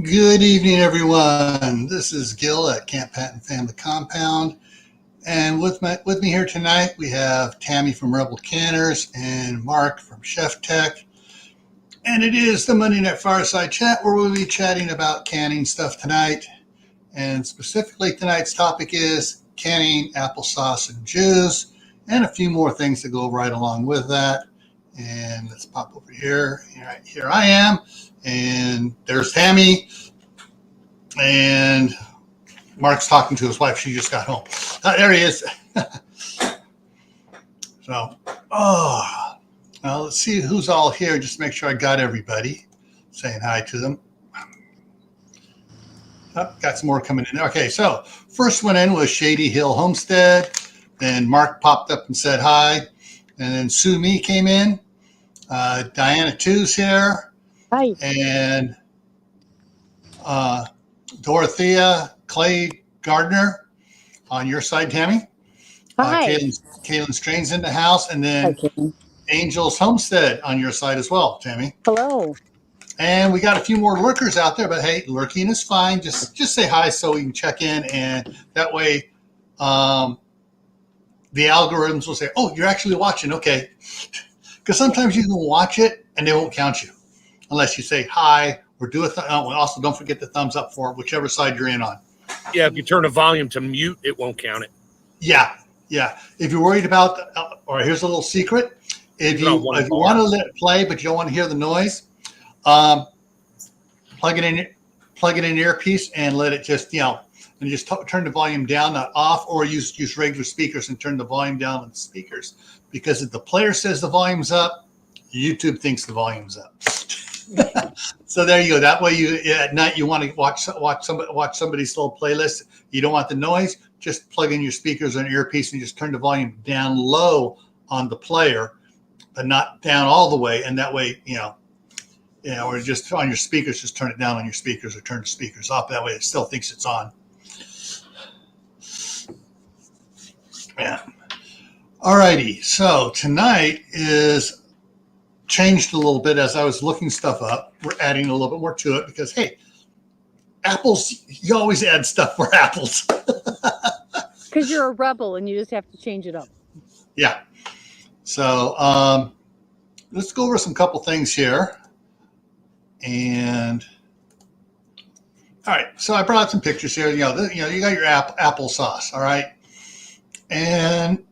Good evening, everyone. This is Gil at Camppatton Family Compound, and with me here tonight we have Tammy from Rebel Canners and Mark from Chef Tech. And it is the Monday Night Fireside Chat where we'll be chatting about canning stuff tonight. And specifically tonight's topic is canning applesauce and juice, and a few more things to go right along with that. And let's pop over here. Here I am. And there's Tammy, and Mark's talking to his wife. She just got home. There he is. So, well, let's see who's all here. Just make sure I got everybody. Saying hi to them. Oh, got some more coming in. Okay, so first one in was Shady Hill Homestead. Then Mark popped up and said hi. And then Sue Me came in. Diana Two's here. Hi. And Dorothea Clay Gardner on your side, Tammy. Hi. Caitlin Strain's in the house. And then Angel's Homestead on your side as well, Tammy. Hello. And we got a few more lurkers out there, but hey, lurking is fine. Just say hi so we can check in, and that way the algorithms will say, oh, you're actually watching. Okay. Because sometimes you can watch it and they won't count you unless you say hi or do also don't forget the thumbs up for whichever side you're in on. Yeah, if you turn the volume to mute, it won't count it. Yeah. If you're worried about, or here's a little secret. If you want to let it play, but you don't want to hear the noise, plug it in earpiece and let it just, and just turn the volume down, not off, or use regular speakers and turn the volume down on the speakers. Because if the player says the volume's up, YouTube thinks the volume's up. So there you go. That way, at night you want to watch somebody's little playlist. You don't want the noise. Just plug in your speakers or an earpiece and just turn the volume down low on the player, but not down all the way. And that way, or just on your speakers, just turn it down on your speakers or turn the speakers off. That way, it still thinks it's on. Yeah. Alrighty, so tonight is changed a little bit as I was looking stuff up. We're adding a little bit more to it because, hey, apples, you always add stuff for apples. Because you're a rebel and you just have to change it up. Yeah. So let's go over some couple things here. And all right, so I brought some pictures here. You got your applesauce, all right? And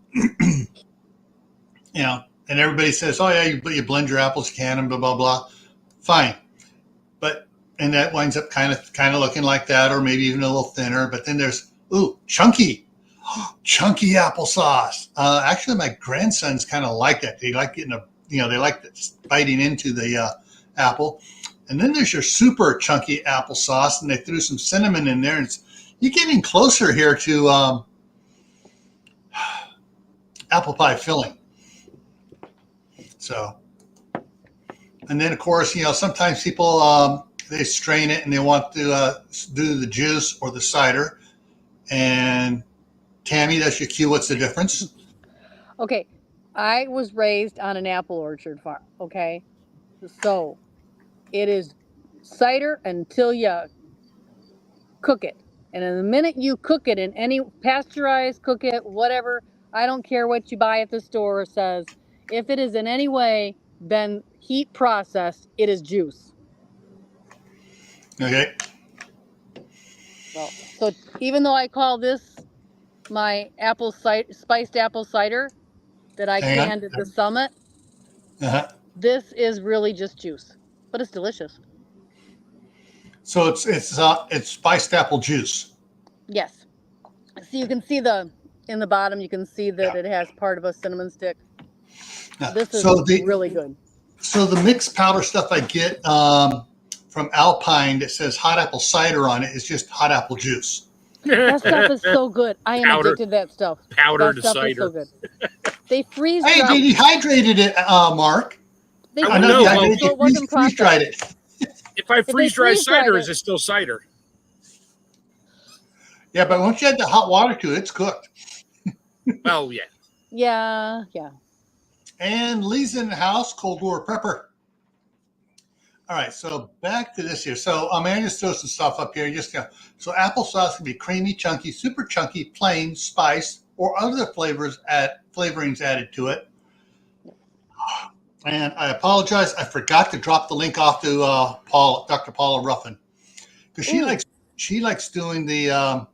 and everybody says, oh yeah, you blend your apples, can them, blah blah blah. Fine, and that winds up kind of looking like that, or maybe even a little thinner. But then there's chunky applesauce. Actually, my grandsons kind of like that. They like getting they like biting into the apple. And then there's your super chunky applesauce, and they threw some cinnamon in there. And you're getting closer here to apple pie filling. So, and then of course, sometimes people they strain it and they want to do the juice or the cider. And Tammy, that's your cue. What's the difference? Okay, I was raised on an apple orchard farm. Okay, so it is cider until you cook it, and in the minute you cook it in any pasteurized, cook it, whatever. I don't care what you buy at the store says. If it is in any way been heat processed, it is juice. Okay. Well, so even though I call this my spiced apple cider that I canned at the summit, this is really just juice, but it's delicious. So it's spiced apple juice. Yes. So you can see in the bottom, you can see that it has part of a cinnamon stick. This is really good. So the mixed powder stuff I get from Alpine that says hot apple cider on it is just hot apple juice. That stuff is so good. I am addicted to that stuff. Powdered that stuff cider. Is so good. They freeze. Hey, they dehydrated it, Mark. They freeze dried it. If I freeze dry cider, is it still cider? Yeah, but once you add the hot water to it, it's cooked. Oh, yeah. Yeah. And Lee's in the house, Cold War Pepper. All right, so back to this here. So I'm going to just throw some stuff up here. So applesauce can be creamy, chunky, super chunky, plain, spice, or other flavorings added to it. And I apologize, I forgot to drop the link off to Dr. Paula Ruffin, because she likes doing the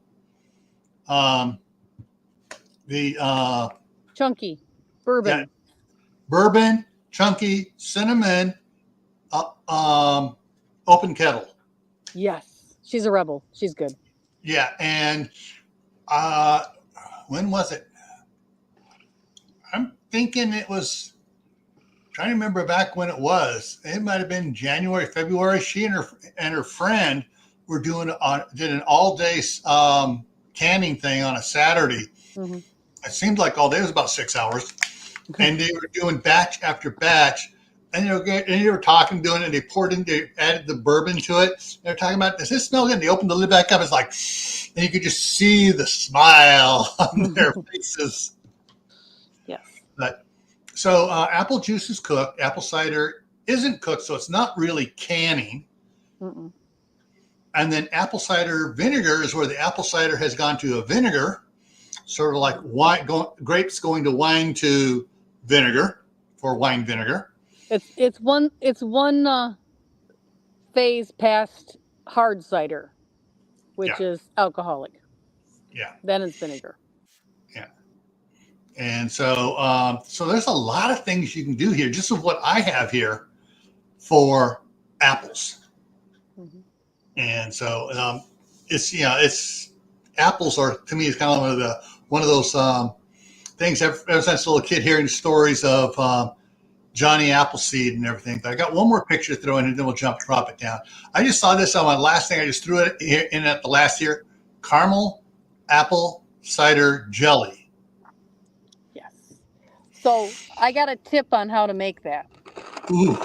chunky bourbon. Yeah, bourbon, chunky, cinnamon, open kettle. Yes, she's a rebel. She's good. Yeah, and when was it? I'm thinking it was. Trying to remember back when it was. It might have been January, February. She and her friend were did an all day canning thing on a Saturday. Mm-hmm. It seemed like all day. It was about 6 hours, and they were doing batch after batch. And they were talking, doing it. They added the bourbon to it. They were talking about, does this smell good? They opened the lid back up. It's like, and you could just see the smile on their faces. Yes. But so apple juice is cooked. Apple cider isn't cooked, so it's not really canning. Mm-mm. And then apple cider vinegar is where the apple cider has gone to a vinegar, sort of like grapes going to wine to vinegar for wine vinegar. It's one phase past hard cider, which is alcoholic. Yeah. Then it's vinegar. Yeah. And so so there's a lot of things you can do here, just of what I have here for apples. Mm-hmm. And so it's apples are, to me, is kind of one of those things. Ever since a little kid, hearing stories of Johnny Appleseed and everything. But I got one more picture to throw in, and then we'll drop it down. I just saw this on my last thing. I just threw it in at the last here. Caramel apple cider jelly. Yes. So I got a tip on how to make that. Ooh.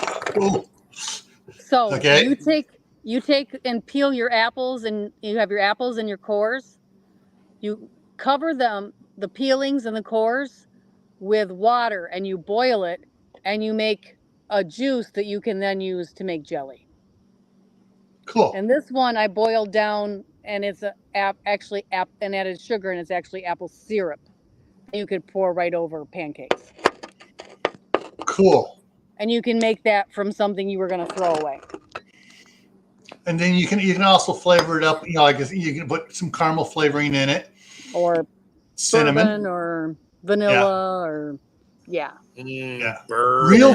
So okay. you take and peel your apples, and you have your apples and your cores. You cover the peelings and the cores, with water, and you boil it, and you make a juice that you can then use to make jelly. Cool. And this one I boiled down, and it's and added sugar, and it's actually apple syrup. You could pour right over pancakes. Cool. And you can make that from something you were going to throw away. And then you can also flavor it up. I guess you can put some caramel flavoring in it, or cinnamon, or vanilla, or real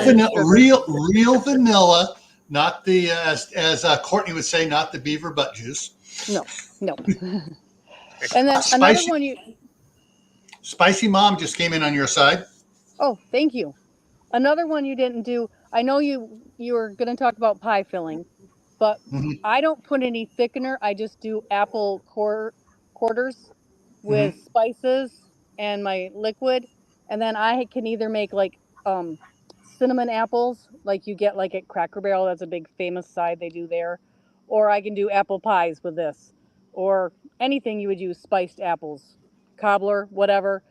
vanilla, not the as Courtney would say, not the beaver butt juice. No. And then another one Spicy Mom just came in on your side. Oh, thank you. Another one you didn't do. I know you were going to talk about pie filling, but I don't put any thickener. I just do apple quarters with spices and my liquid, and then I can either make like cinnamon apples, like you get like at Cracker Barrel. That's a big famous side they do there, or I can do apple pies with this, or anything you would use spiced apples, cobbler, whatever.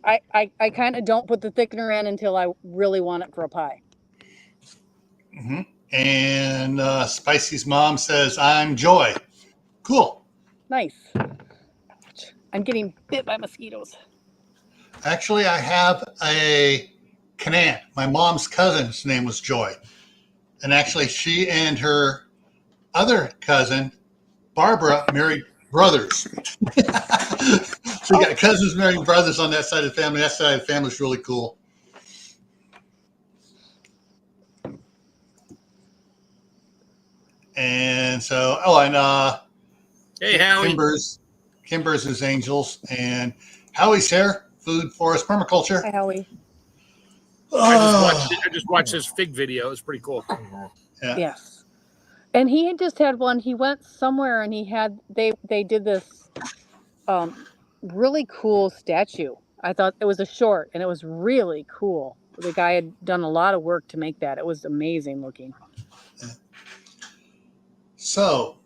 I kind of don't put the thickener in until I really want it for a pie. Mm-hmm. And Spicy's mom says, I'm Joy. Cool. Nice. I'm getting bit by mosquitoes. Actually, I have a Canaan. My mom's cousin's name was Joy. And actually, she and her other cousin, Barbara, married brothers. So you got cousins marrying brothers on that side of the family. That side of the family is really cool. And so, hey, Howie. Kimber's is Angels, and Howie's here. Food Forest Permaculture. Hi, Howie. I just watched his fig video. It's pretty cool. Yeah. Yes. And he had just had one. He went somewhere, and they did this really cool statue. I thought it was a short, and it was really cool. The guy had done a lot of work to make that. It was amazing looking. So,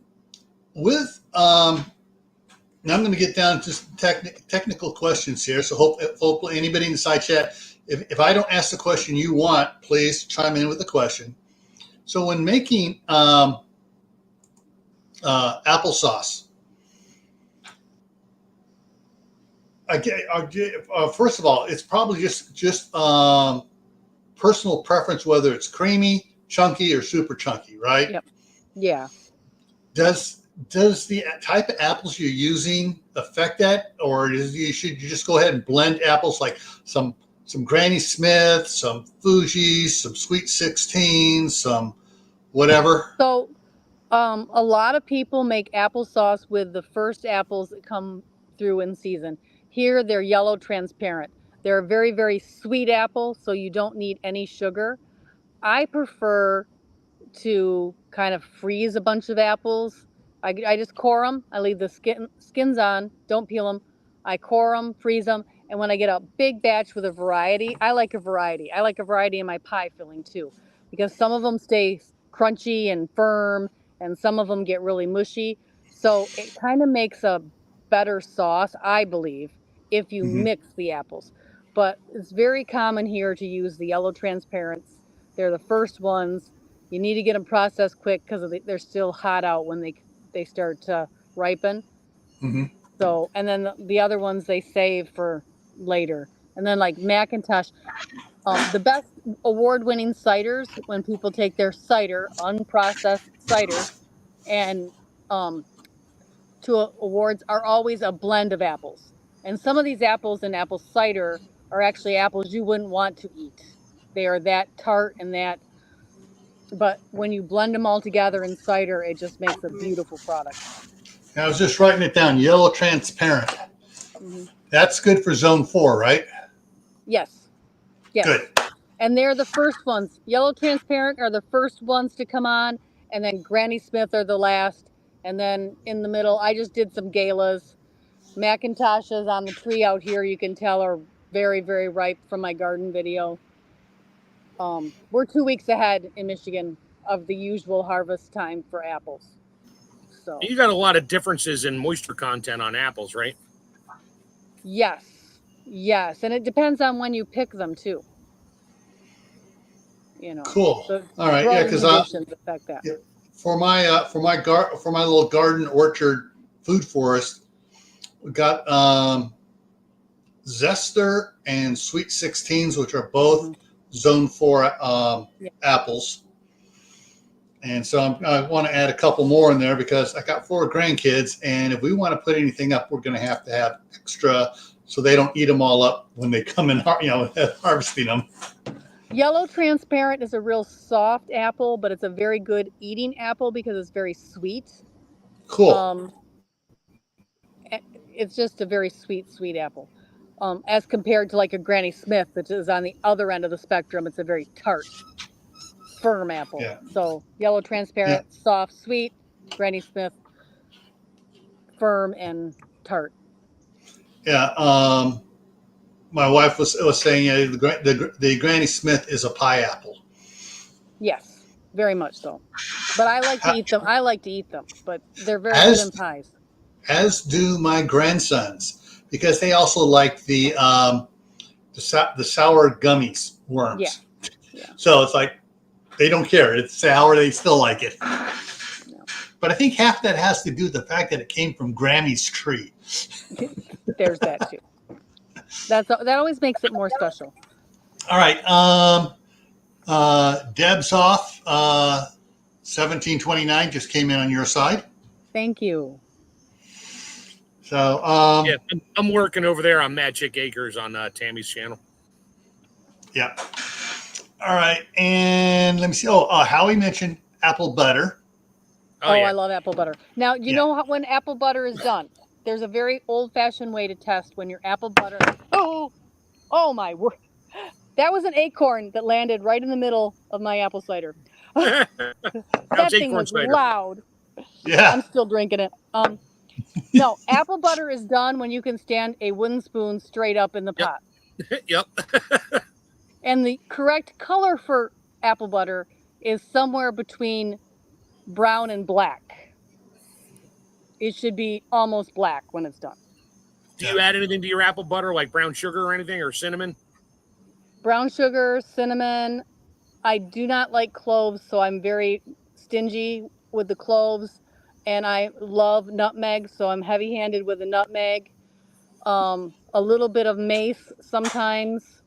with now I'm going to get down to just technical questions here. So hopefully anybody in the side chat, if I don't ask the question you want, please chime in with the question. So when making applesauce, first of all, it's probably just personal preference whether it's creamy, chunky, or super chunky, right? Yep. Yeah. Does the type of apples you're using affect that, or should you just go ahead and blend apples like some Granny Smith, some Fuji's, some Sweet 16, some whatever? So, a lot of people make applesauce with the first apples that come through in season. Here, they're yellow transparent. They're a very, very sweet apple, so you don't need any sugar. I prefer to kind of freeze a bunch of apples. I just core them. I leave the skins on, don't peel them. I core them, freeze them, and when I get a big batch with a variety, I like a variety. I like a variety in my pie filling too, because some of them stay crunchy and firm, and some of them get really mushy. So it kind of makes a better sauce, I believe, if you Mm-hmm. mix the apples. But it's very common here to use the yellow transparents. They're the first ones. You need to get them processed quick because they're still hot out when they start to ripen. Mm-hmm. So, and then the other ones they save for later. And then like Macintosh, the best award-winning ciders, when people take their cider, unprocessed cider, and to awards, are always a blend of apples. And some of these apples in apple cider are actually apples you wouldn't want to eat. They are that tart and that, but when you blend them all together in cider, it just makes a beautiful product. I was just writing it down. Yellow transparent. Mm-hmm. That's good for zone 4, right? Yes. Yes. Good. And they're the first ones. Yellow transparent are the first ones to come on, and then Granny Smith are the last. And then in the middle, I just did some galas. Macintoshes on the tree out here, you can tell, are very, very ripe from my garden video. We're 2 weeks ahead in Michigan of the usual harvest time for apples. So You got a lot of differences in moisture content on apples, right? yes, yes, and it depends on when you pick them too. You know, Cool. the All right. Yeah, growing because conditions affect that. yeah, for my little garden orchard food forest, we got Zester and Sweet 16s, which are both Zone 4 Yeah. apples. And so I want to add a couple more in there because I got 4 grandkids, and if we want to put anything up, we're going to have extra so they don't eat them all up when they come in, harvesting them. Yellow transparent is a real soft apple, but it's a very good eating apple because it's very sweet. Cool. It's just a very sweet, sweet apple. As compared to like a Granny Smith, which is on the other end of the spectrum. It's a very tart, firm apple. Yeah. So yellow transparent, soft, sweet. Granny Smith, firm and tart. Yeah. My wife was saying the Granny Smith is a pie apple. Yes, very much so. But I like to eat them. But they're very good in pies. As do my grandsons, because they also like the sour gummies worms. Yeah. Yeah. So it's like they don't care. It's sour. They still like it. No. But I think half that has to do with the fact that it came from Grammy's tree. There's that too. That always makes it more special. All right. Deb's off. 1729 just came in on your side. Thank you. So yeah, I'm working over there on Magic Acres on Tammy's channel. Yeah. All right, and let me see. Howie mentioned apple butter. Oh, yeah. I love apple butter. Now, you know when apple butter is done, there's a very old-fashioned way to test when your apple butter. Oh my word! That was an acorn that landed right in the middle of my apple cider. That thing was loud. Yeah. I'm still drinking it. No, apple butter is done when you can stand a wooden spoon straight up in the pot. Yep. And the correct color for apple butter is somewhere between brown and black. It should be almost black when it's done. Do you add anything to your apple butter, like brown sugar or anything, or cinnamon? Brown sugar, cinnamon. I do not like cloves, so I'm very stingy with the cloves. And I love nutmeg, so I'm heavy-handed with the nutmeg. A little bit of mace sometimes.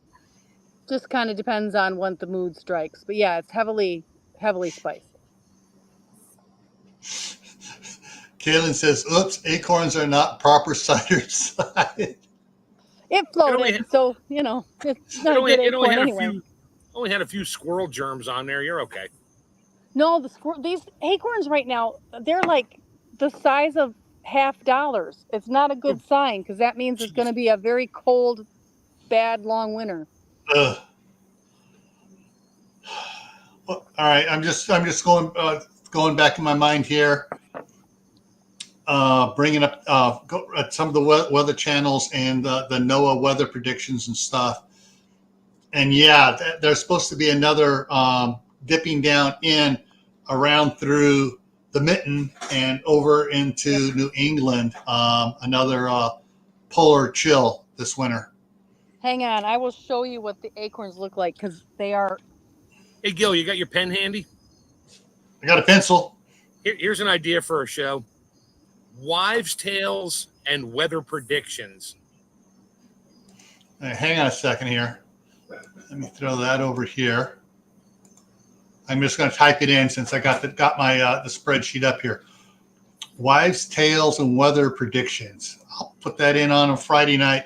Just kind of depends on what the mood strikes. But yeah, it's heavily spiced. Kaylin says, "Oops, acorns are not proper cider size." It It only floated, so it's it not a only good it only acorn had a anyway. few squirrel germs on there. You're okay. No, these acorns right now, they're like the size of $50. It's not a Oh, good sign because that means it's going jeez. to be a very cold, bad, long winter. Ugh. Well, all right, I'm just going back in my mind here, bringing up some of the weather channels and the NOAA weather predictions and stuff. And yeah, there's supposed to be another dipping down in around through the mitten and over into New England, another polar chill this winter. Hang on, I will show you what the acorns look like because they are. Hey, Gil, you got your pen handy? I got a pencil. Here's an idea for a show: wives' tales and weather predictions. Hang on a second here. Let me throw that over here. I'm just going to type it in since I got my the spreadsheet up here. Wives' tales and weather predictions. I'll put that in on a Friday night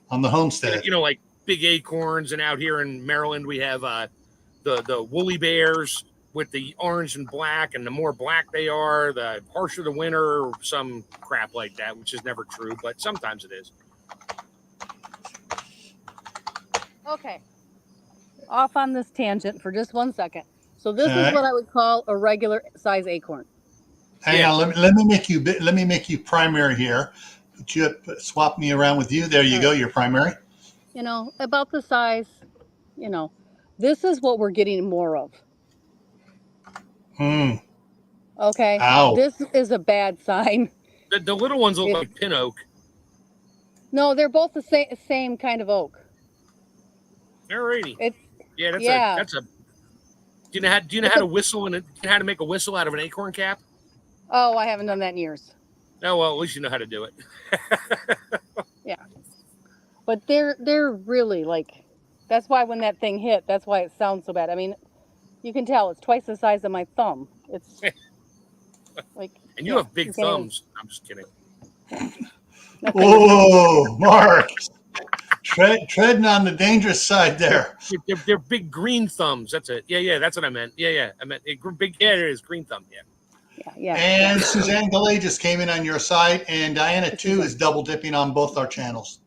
on the Homestead. Like big acorns, and out here in Maryland we have the woolly bears with the orange and black, and the more black they are, the harsher the winter, or some crap like that, which is never true, but sometimes it is. Okay. Off on this tangent for just 1 second. So this All is right. what I would call a regular size acorn. Hang on. Let me make you primary here. Swap me around with you. There you go. You're primary. About the size. This is what we're getting more of. Okay. Ow. This is a bad sign. The little ones look like pin oak. No, they're both the same kind of oak. Alrighty. Yeah, that's a. Do you know how to whistle how to make a whistle out of an acorn cap? Oh, I haven't done that in years. Oh well, at least you know how to do it. Yeah, but they're really like. That's why when that thing hit, that's why it sounds so bad. I mean, you can tell it's twice the size of my thumb. It's like. And you have big thumbs. I'm just kidding. Whoa, Mark. Treading on the dangerous side there. They're big green thumbs. That's it. Yeah, that's what I meant. Yeah. I meant big. Yeah, it is green thumb. Yeah. And Suzanne Gallet just came in on your side, and Diana too is double dipping on both our channels.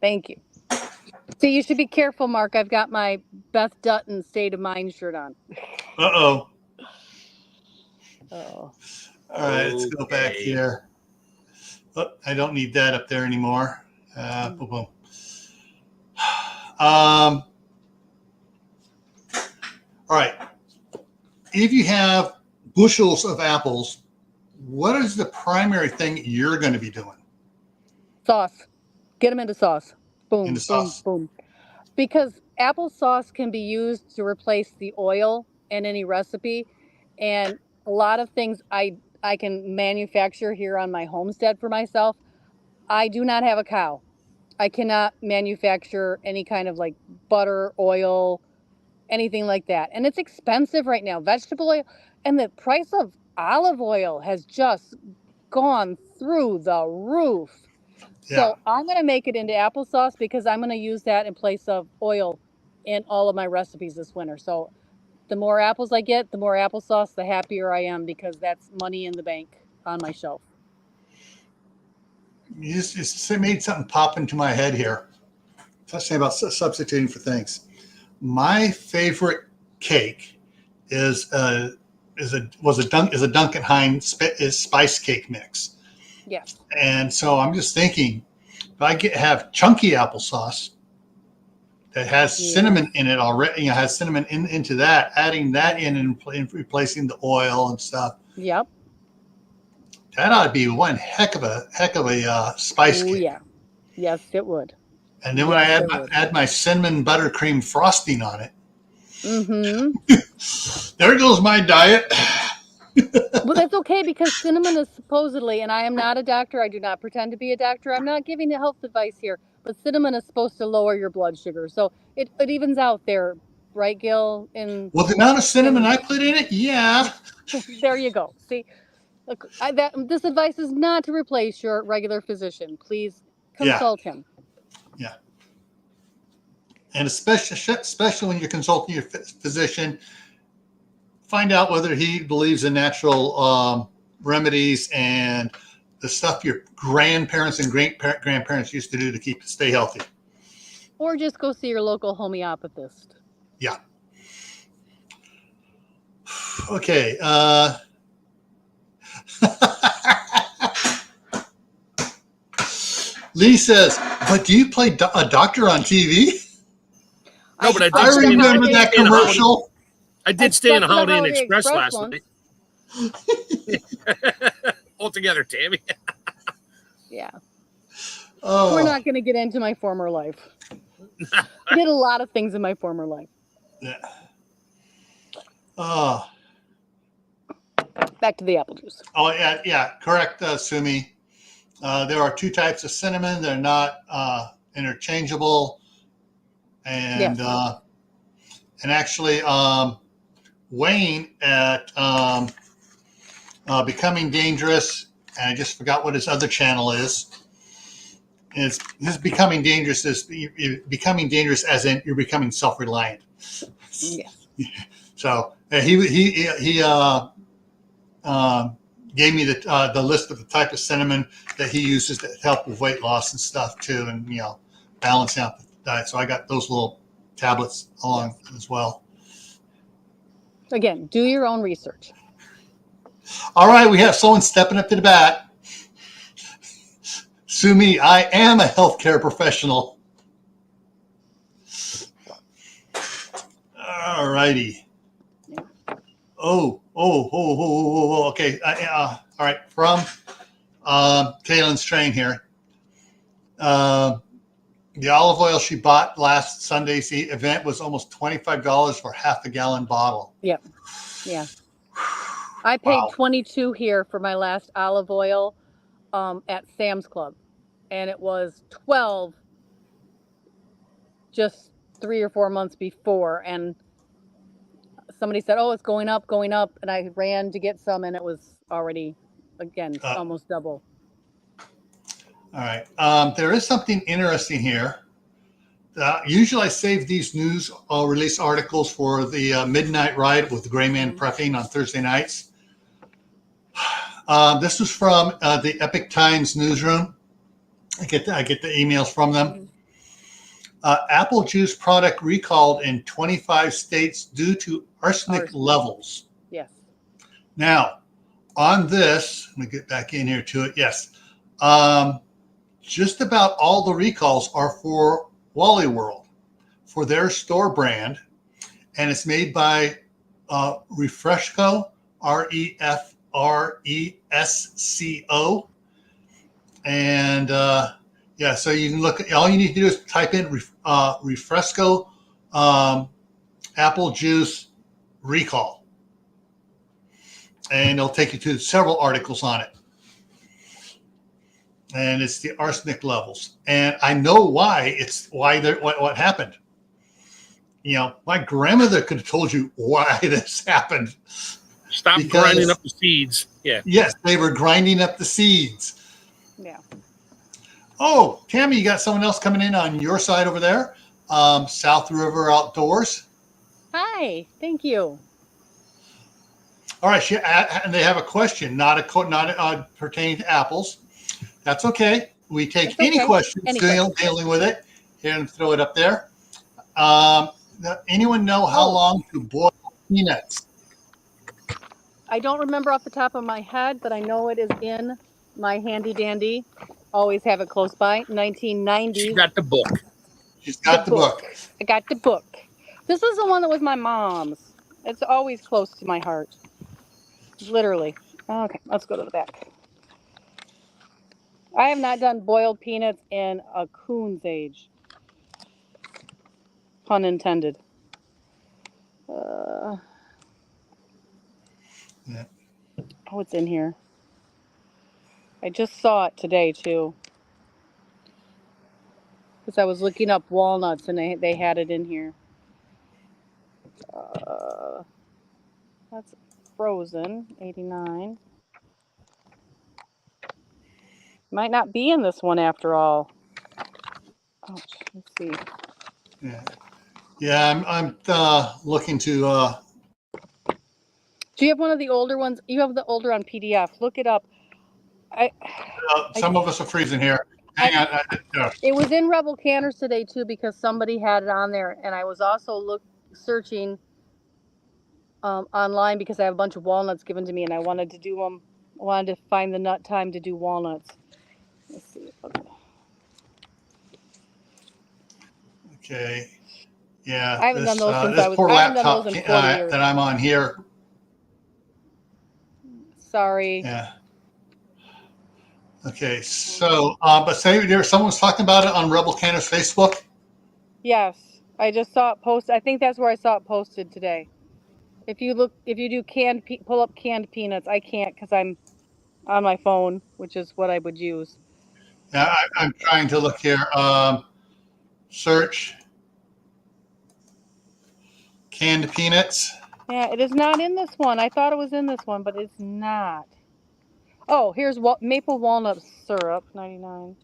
Thank you. See, you should be careful, Mark. I've got my Beth Dutton State of Mind shirt on. Uh-oh. Oh. All right, let's go back here. Oh, I don't need that up there anymore. Boom, boom. All right. If you have bushels of apples, what is the primary thing you're going to be doing? Sauce. Get them into sauce. Boom, Into sauce. boom. Because applesauce can be used to replace the oil in any recipe. And a lot of things I can manufacture here on my homestead for myself. I do not have a cow. I cannot manufacture any kind of like butter, oil, anything like that. And it's expensive right now. Vegetable oil and the price of olive oil has just gone through the roof. Yeah. So I'm going to make it into applesauce because I'm going to use that in place of oil in all of my recipes this winter. So the more apples I get, the more applesauce, the happier I am because that's money in the bank on my shelf. You just made something pop into my head here. Talking about substituting for things. My favorite cake is a Duncan Hines spice cake mix. Yes. And so I'm just thinking, if I have chunky applesauce that has cinnamon in it already, has cinnamon into that, adding that in and replacing the oil and stuff. Yep. That ought to be one heck of a spice cake. Yeah. Yes, it would. And then when I add my cinnamon buttercream frosting on it, Mm-hmm. There goes my diet. Well, that's okay because cinnamon is supposedly, and I am not a doctor. I do not pretend to be a doctor. I'm not giving the health advice here, but cinnamon is supposed to lower your blood sugar, so it evens out there, right, Gil? Well, the amount of cinnamon In I put in it, yeah. there you go. See, look, this advice is not to replace your regular physician. Please Yeah. consult him. Yeah. And especially when you're consulting your physician, find out whether he believes in natural remedies and the stuff your grandparents and great-grandparents used to do to stay healthy. Or just go see your local homeopathist. Yeah. Okay. Lee says, but do you play a doctor on TV? No, but I remember that commercial. I did stay in a Holiday Inn Express Express last once. night. All together, Tammy. Yeah. Oh. We're not going to get into my former life. I did a lot of things in my former life. Yeah. Oh. Back to the apple juice. Oh, yeah. Correct, Sumi. There are two types of cinnamon. They're not interchangeable. And Yes. and actually, Wayne at Becoming Dangerous, and I just forgot what his other channel is. His Becoming Dangerous is becoming dangerous as in you're becoming self-reliant. Yes. So he gave me the list of the type of cinnamon that he uses to help with weight loss and stuff too, and balance out the diet. So I got those little tablets along as well. Again, do your own research. All right, we have someone stepping up to the bat. Sue me, I am a healthcare professional. All righty. Oh. Okay. All right. From Kaylin's Train here. The olive oil she bought last Sunday's event was almost $25 for half a gallon bottle. Yep. Yeah. I paid $22 here for my last olive oil at Sam's Club, and it was $12 just 3 or 4 months before. And somebody said, "Oh, it's going up," and I ran to get some, and it was already again almost double. All right. There is something interesting here. Usually I save these news release articles for the midnight ride with the Gray Man Prepping on Thursday nights. This was from the Epic Times newsroom. I get the emails from them. Apple juice product recalled in 25 states due to arsenic levels. Yes. Now, on this, let me get back in here to it. Yes. Just about all the recalls are for Wally World, for their store brand, and it's made by Refresco, Refresco, and so you can look. All you need to do is type in Refresco apple juice recall, and it'll take you to several articles on it. And it's the arsenic levels, and I know why. What happened. My grandmother could have told you why this happened. Stop grinding up the seeds. Yeah. Yes, they were grinding up the seeds. Yeah. Oh, Tammy, you got someone else coming in on your side over there. South River Outdoors. Hi. Thank you. All right, and they have a question, not pertaining to apples. That's okay. We take any questions dealing with it. Here, and throw it up there. Anyone know how long to boil peanuts? I don't remember off the top of my head, but I know it is in my handy dandy. Always have it close by. 1990s. She got the book. She's got the book. I got the book. This is the one that was my mom's. It's always close to my heart. Literally. Okay, let's go to the back. I have not done boiled peanuts in a coon's age. Pun intended. Yeah. Oh, it's in here. I just saw it today too. Because I was looking up walnuts and they had it in here. That's frozen, 89. Might not be in this one after all. Ouch, let's see. Yeah. Yeah, I'm looking to. Do you have one of the older ones? You have the older on PDF. Look it up. I Some of us are freezing here. Hang on. It was in Rebel Canners today too because somebody had it on there, and I was also searching online because I have a bunch of walnuts given to me, and I wanted to do them. I wanted to find the nut time to do walnuts. Let's see. Okay. Yeah. I haven't done those since this poor I haven't done laptop those in 40 years. that I'm on here. Sorry. Yeah. Okay. So, but say someone was talking about it on Rebel Canners Facebook. Yes, I just saw it posted. I think that's where I saw it posted today. If you do pull up canned peanuts. I can't because I'm on my phone, which is what I would use. Yeah, I'm trying to look here. Search canned peanuts. Yeah, it is not in this one. I thought it was in this one, but it's not. Oh, here's maple walnut syrup, 99.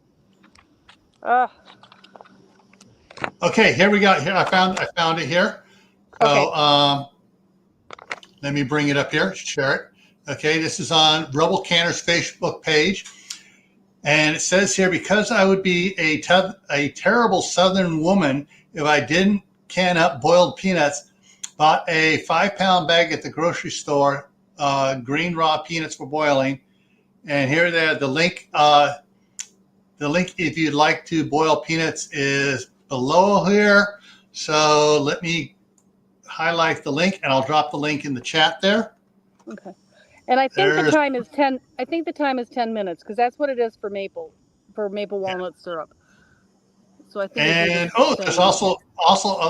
Okay, here we go. Here I found it here. So Okay. let me bring it up here, share it. Okay, this is on Rebel Canners Facebook page. And it says here, because I would be a terrible Southern woman if I didn't can up boiled peanuts, bought a 5-pound bag at the grocery store, green raw peanuts for boiling. And here the link. The link, if you'd like to boil peanuts, is below here. So let me highlight the link, and I'll drop the link in the chat there. Okay. And I think the time is 10. I think the time is 10 minutes because that's what it is for maple walnut syrup. So I think. And there's also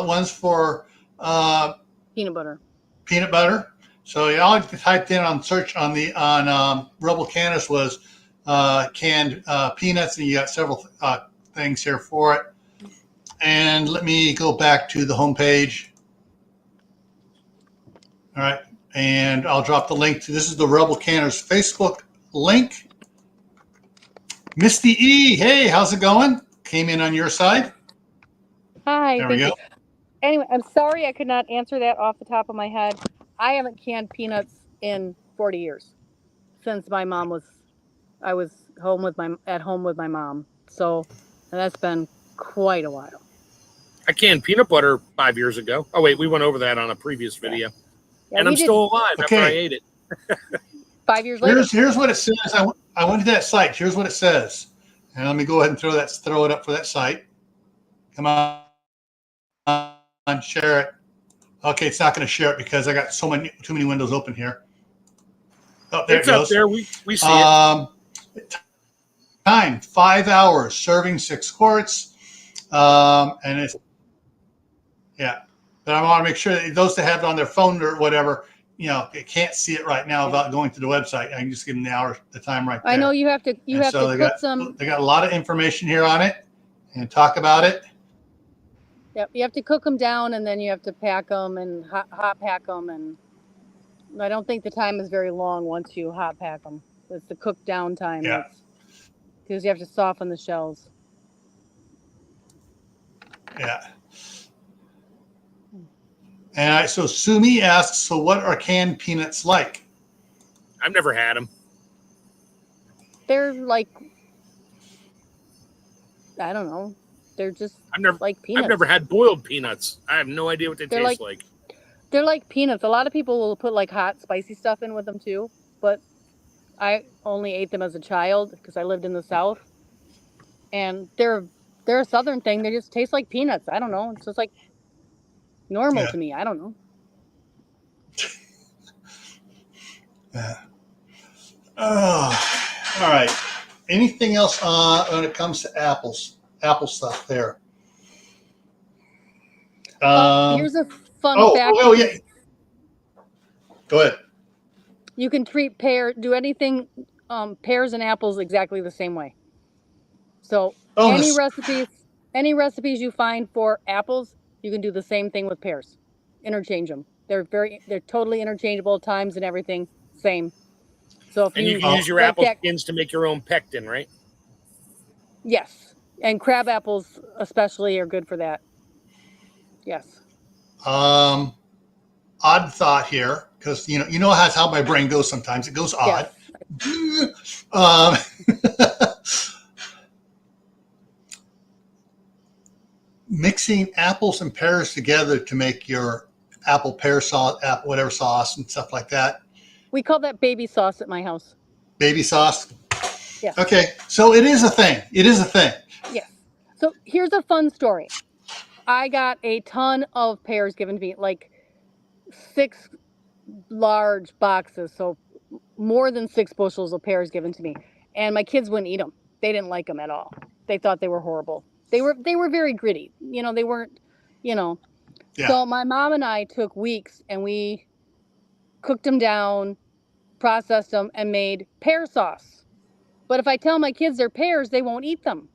ones for peanut butter. Peanut butter. So all I typed in on search on Rebel Canners was canned peanuts, and you got several things here for it. And let me go back to the home page. All right. And I'll drop the link to this is the Rebel Canners Facebook link. Misty E, hey, how's it going? Came in on your side. Hi. There we go. Anyway, I'm sorry I could not answer that off the top of my head. I haven't canned peanuts in 40 years since I was at home with my mom. So that's been quite a while. I canned peanut butter 5 years ago. Oh wait, we went over that on a previous video. Yeah, and I'm still alive after I ate it. 5 years later. Here's what it says. I went to that site. Here's what it says. And let me go ahead and throw it up for that site. Come on, share it. Okay, it's not going to share it because I got too many windows open here. Oh, there it's it goes. Up there. We see it. Time 5 hours. Serving 6 quarts. And it's But I want to make sure that those that have it on their phone or whatever, they can't see it right now without going to the website. I can just give them the time right there. I know you have to cook some. They got a lot of information here on it and talk about it. Yep, you have to cook them down and then you have to pack them and hot pack them. And I don't think the time is very long once you hot pack them. It's the cook down time. Yeah. Because you have to soften the shells. Yeah. And so Sumi asks, so what are canned peanuts like? I've never had them. They're like, I don't know. They're just like peanuts. I've never had boiled peanuts. I have no idea what they taste like. They're like peanuts. A lot of people will put like hot, spicy stuff in with them too. But I only ate them as a child because I lived in the South. And they're a Southern thing. They just taste like peanuts. I don't know. It's just like normal to me. I don't know. Yeah. Oh, all right. Anything else when it comes to apple stuff there? Here's a fun fact. Go ahead. You can treat do anything, pears and apples exactly the same way. So Bonus. any recipes you find for apples, you can do the same thing with pears. Interchange them. They're totally interchangeable, times and everything same. So if And you you can use your like apple that, skins to make your own pectin, right? yes, and crab apples especially are good for that. Yes. Odd thought here, because you know how my brain goes sometimes. It goes odd. Yes. Um, mixing apples and pears together to make your apple pear sauce, whatever sauce and stuff like that. We call that baby sauce at my house. Baby sauce. Yes. Okay, so it is a thing. It is a thing. Yes. So here's a fun story. I got a ton of pears given to me, like 6 large boxes, so more than 6 bushels of pears given to me, and my kids wouldn't eat them. They didn't like them at all. They thought they were horrible. They were very gritty. They weren't. Yeah. So my mom and I took weeks and we cooked them down, processed them, and made pear sauce. But if I tell my kids they're pears, they won't eat them.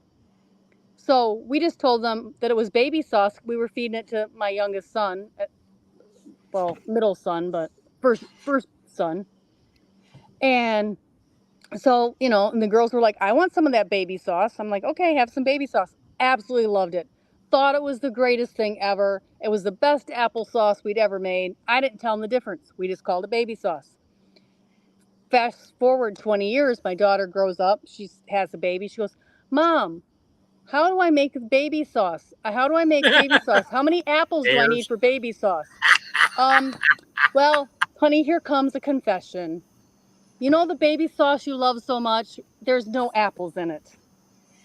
So we just told them that it was baby sauce. We were feeding it to my youngest son, well, middle son, but first son. And so, and the girls were like, I want some of that baby sauce. I'm like, okay, have some baby sauce. Absolutely loved it. Thought it was the greatest thing ever. It was the best applesauce we'd ever made. I didn't tell them the difference. We just called it baby sauce. Fast forward 20 years, my daughter grows up. She has a baby. She goes, Mom, how do I make baby sauce? How do I make baby sauce? How many apples do I need for baby sauce? Well, honey, here comes a confession. You know the baby sauce you love so much? There's no apples in it.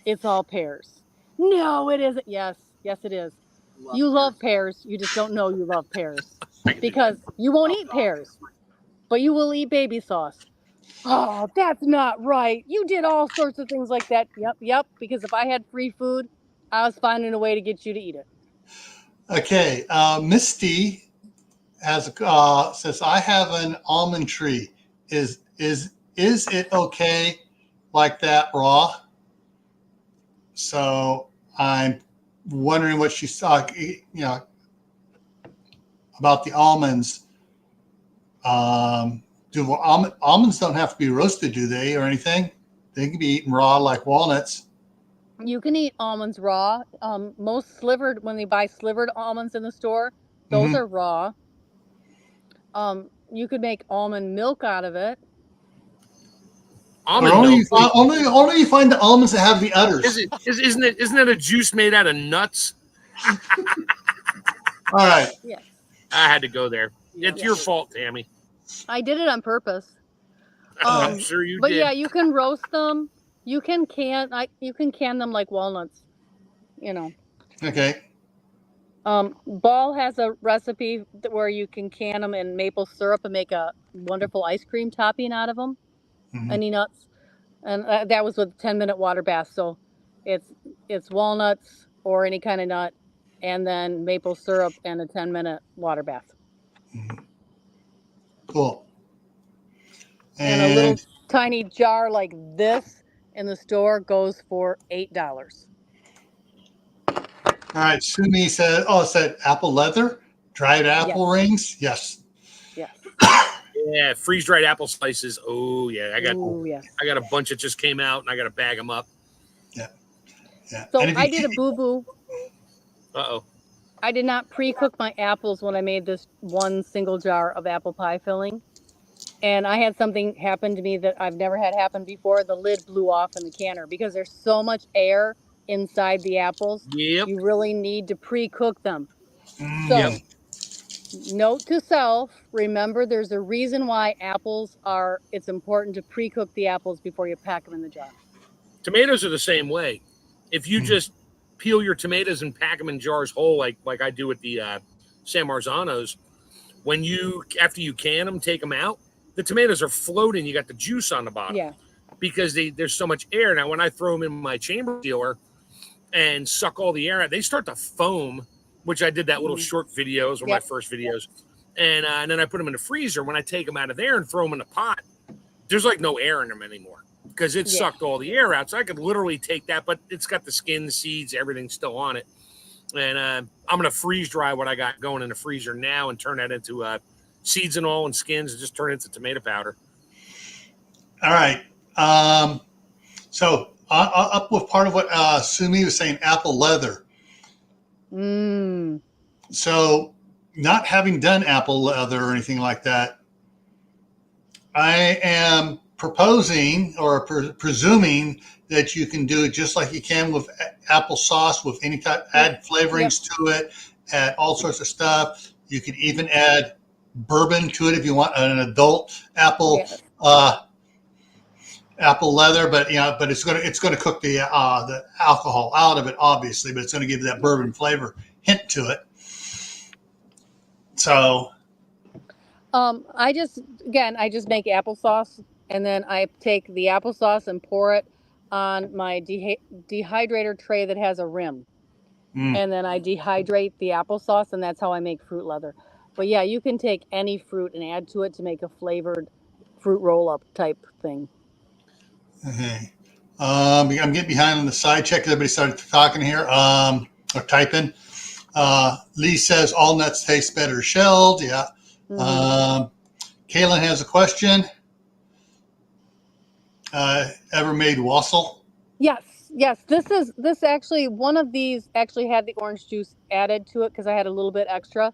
It's all pears. No, it isn't. Yes, it is. You love pears. You just don't know you love pears. Because you won't eat pears, but you will eat baby sauce. Oh, that's not right. You did all sorts of things like that. Yep. Because if I had free food, I was finding a way to get you to eat it. Okay, Misty has says I have an almond tree. Is it okay like that raw? So I'm wondering what she saw, about the almonds. Do almonds don't have to be roasted, do they, or anything? They can be eaten raw like walnuts. You can eat almonds raw. Most slivered, when they buy slivered almonds in the store, those are raw. You could make almond milk out of it. Almond milk. Only you find the almonds that have the udders. Isn't it a juice made out of nuts? All right. Yes. I had to go there. It's your fault, Tammy. I did it on purpose. I'm sure you did. But yeah, you can roast them. You can can them like walnuts. Okay. Ball has a recipe where you can can them in maple syrup and make a wonderful ice cream topping out of them. Any nuts, and that was with 10-minute water bath. So it's walnuts or any kind of nut, and then maple syrup and a 10-minute water bath. Cool. And a little tiny jar like this in the store goes for $8. All right. Sumi said, it said apple leather, dried apple rings. Yes. Yes. Yeah, freeze dried apple slices. Oh yeah, I got a bunch that just came out, and I got to bag them up. Yeah. So I did a boo-boo. Uh-oh. I did not pre-cook my apples when I made this one single jar of apple pie filling. And I had something happen to me that I've never had happen before. The lid blew off in the canner because there's so much air inside the apples. Yep. You really need to pre-cook them. So, note to self, remember there's a reason why it's important to pre-cook the apples before you pack them in the jar. Tomatoes are the same way. If you just peel your tomatoes and pack them in jars whole, like I do with the San Marzanos, after you can them, take them out, the tomatoes are floating. You got the juice on the bottom. Yeah. Because there's so much air. Now, when I throw them in my chamber sealer and suck all the air out, they start to foam, which I did that little short videos, one of my first videos. And then I put them in the freezer. When I take them out of there and throw them in the pot, there's like no air in them anymore because it sucked all the air out. So I could literally take that, but it's got the skin, seeds, everything still on it. And I'm going to freeze dry what I got going in the freezer now and turn that into seeds and all and skins and just turn it into tomato powder. All right. So up with part of what Sumi was saying, apple leather. So not having done apple leather or anything like that, I am proposing or presuming that you can do it just like you can with applesauce, with any type, add flavorings to it, add all sorts of stuff. You can even add bourbon to it if you want an adult apple apple leather, but it's gonna cook the alcohol out of it, obviously, but it's gonna give you that bourbon flavor hint to it. So I just make applesauce, and then I take the applesauce and pour it on my dehydrator tray that has a rim. And then I dehydrate the applesauce, and that's how I make fruit leather. But yeah, you can take any fruit and add to it to make a flavored fruit roll-up type thing. Okay. I'm getting behind on the side check. Everybody started talking here or typing. Lee says all nuts taste better shelled. Yeah. Kaylin has a question. Ever made wassail? Yes. This actually, one of these actually had the orange juice added to it because I had a little bit extra.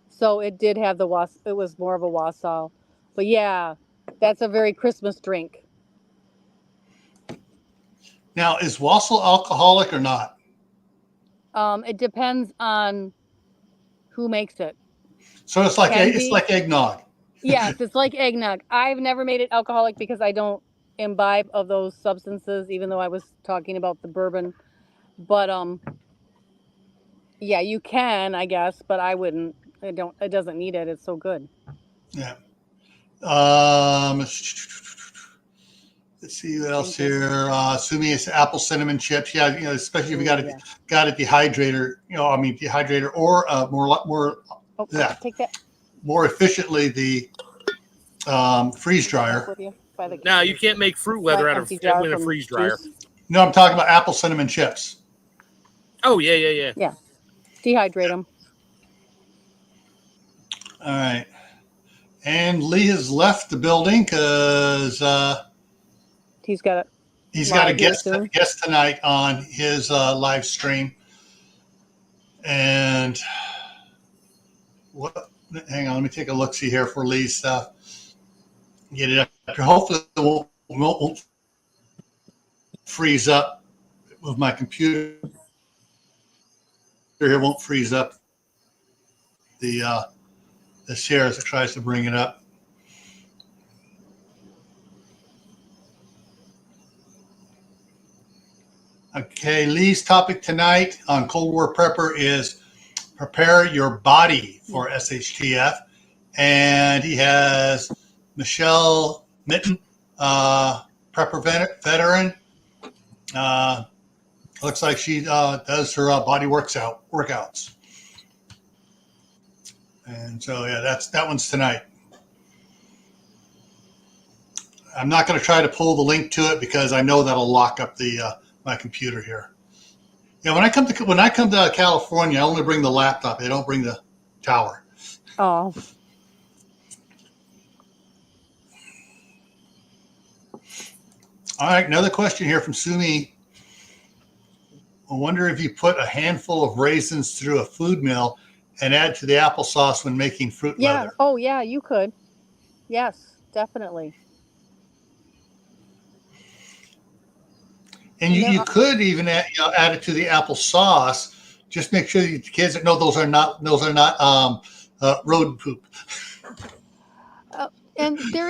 So it did have the it was more of a wassail. But yeah, that's a very Christmas drink. Now, is wassail alcoholic or not? It depends on who makes it. So it's like eggnog. Yes, it's like eggnog. I've never made it alcoholic because I don't imbibe of those substances, even though I was talking about the bourbon. But yeah, you can, I guess, but I wouldn't. It doesn't need it. It's so good. Yeah. Let's see what else here. Sumi is apple cinnamon chips. Yeah, especially if you got a dehydrator. Dehydrator or more. Take that. More efficiently the freeze dryer. No, you can't make fruit leather out of a freeze dryer. No, I'm talking about apple cinnamon chips. Oh yeah. Yeah, dehydrate them. All right, and Lee has left the building because he's got a guest tonight on his live stream. And hang on, let me take a look see here for Lee's stuff. Get it up. Hopefully it won't freeze up with my computer. Here won't freeze up the share as it tries to bring it up. Okay, Lee's topic tonight on Cold War Prepper is prepare your body for SHTF. And he has Michelle Mitten, prepper veteran. Looks like she does her body workouts. And so, yeah, that one's tonight. I'm not going to try to pull the link to it because I know that'll lock up my computer here. Yeah, when I come to California, I only bring the laptop. I don't bring the tower. Oh. All right, another question here from Sumi. I wonder if you put a handful of raisins through a food mill and add to the applesauce when making fruit leather. Oh, yeah, you could. Yes, definitely. And you could even add it to the applesauce. Just make sure the kids know those are not rodent poop. And there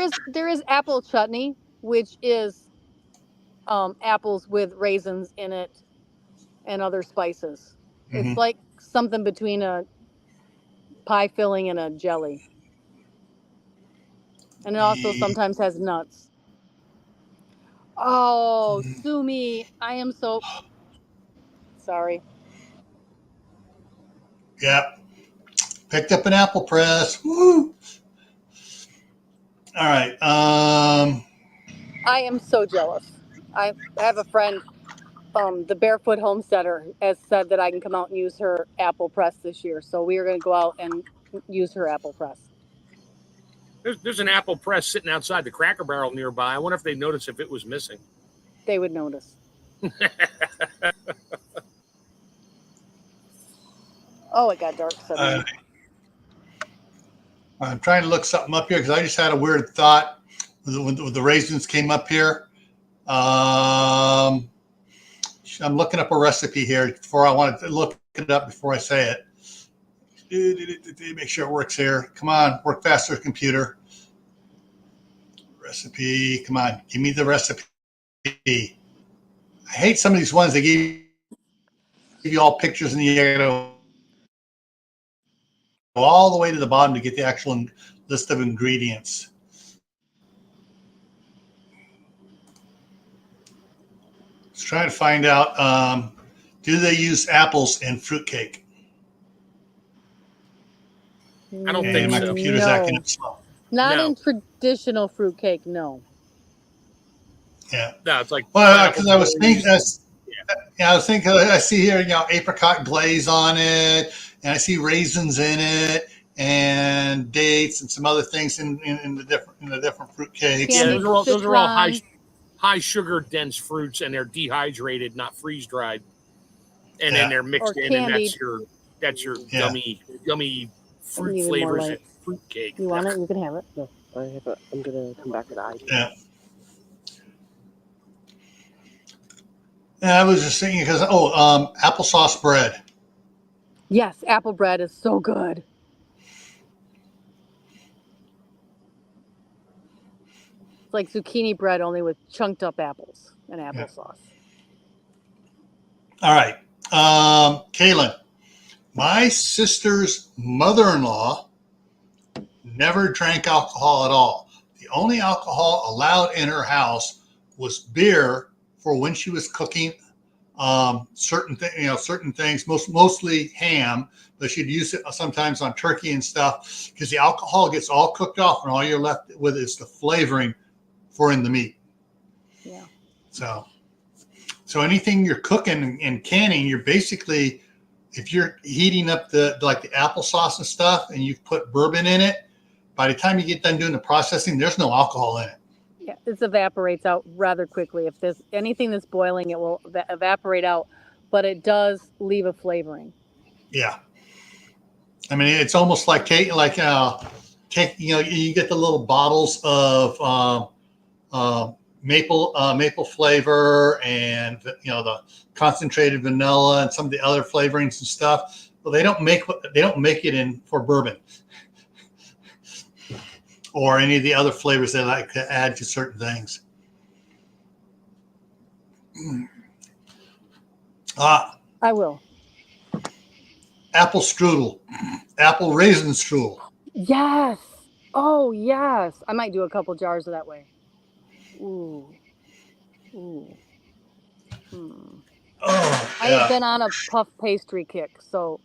is apple chutney, which is apples with raisins in it and other spices. Mm-hmm. It's like something between a pie filling and a jelly. And it also sometimes has nuts. Oh, Sumi, I am so sorry. Yeah. Picked up an apple press. Woo! All right. I am so jealous. I have a friend, the Barefoot Homesteader, has said that I can come out and use her apple press this year. So we are going to go out and use her apple press. There's an apple press sitting outside the Cracker Barrel nearby. I wonder if they notice if it was missing. They would notice. Oh, it got dark suddenly. I'm trying to look something up here because I just had a weird thought when the raisins came up here. I'm looking up a recipe here before I want to look it up before I say it. Make sure it works here. Come on, work faster, computer. Recipe. Come on, give me the recipe. I hate some of these ones. They give you all pictures and you gotta go all the way to the bottom to get the actual list of ingredients. Let's try to find out, do they use apples in fruitcake? I don't And think my so. computer's acting up slow. Not No. in traditional fruitcake, no. Yeah. No, it's like Well, because I was pineapple thinking, glaze. I was thinking, I see here, apricot glaze on it, and I see raisins in it, and dates, and some other things in the different fruit cakes. Yeah, Candied those are all citron. high sugar dense fruits, and they're dehydrated, not freeze dried, and then they're mixed Or in, and candied. that's your Yeah. gummy fruit Need more flavors light. in fruit cake. You want it? You can have it. No, I have it. I'm gonna come back to the idea. Yeah. And I was just thinking because applesauce bread. Yes, apple bread is so good. It's like zucchini bread, only with chunked up apples and applesauce. All right, Kaylin, my sister's mother-in-law never drank alcohol at all. The only alcohol allowed in her house was beer for when she was cooking certain things, mostly ham, but she'd use it sometimes on turkey and stuff because the alcohol gets all cooked off and all you're left with is the flavoring for in the meat. Yeah. So anything you're cooking and canning, you're basically, if you're heating up the applesauce and stuff and you've put bourbon in it, by the time you get done doing the processing, there's no alcohol in it. Yeah, this evaporates out rather quickly. If there's anything that's boiling, it will evaporate out, but it does leave a flavoring. Yeah. I mean, it's almost like you get the little bottles of maple flavor and the concentrated vanilla and some of the other flavorings and stuff. Well, they don't make it in for bourbon or any of the other flavors they like to add to certain things. I will. Apple strudel, apple raisin strudel. Yes. Oh, yes. I might do a couple jars of that way. Ooh. Ooh. Hmm. Oh, I have been on a puff pastry kick, so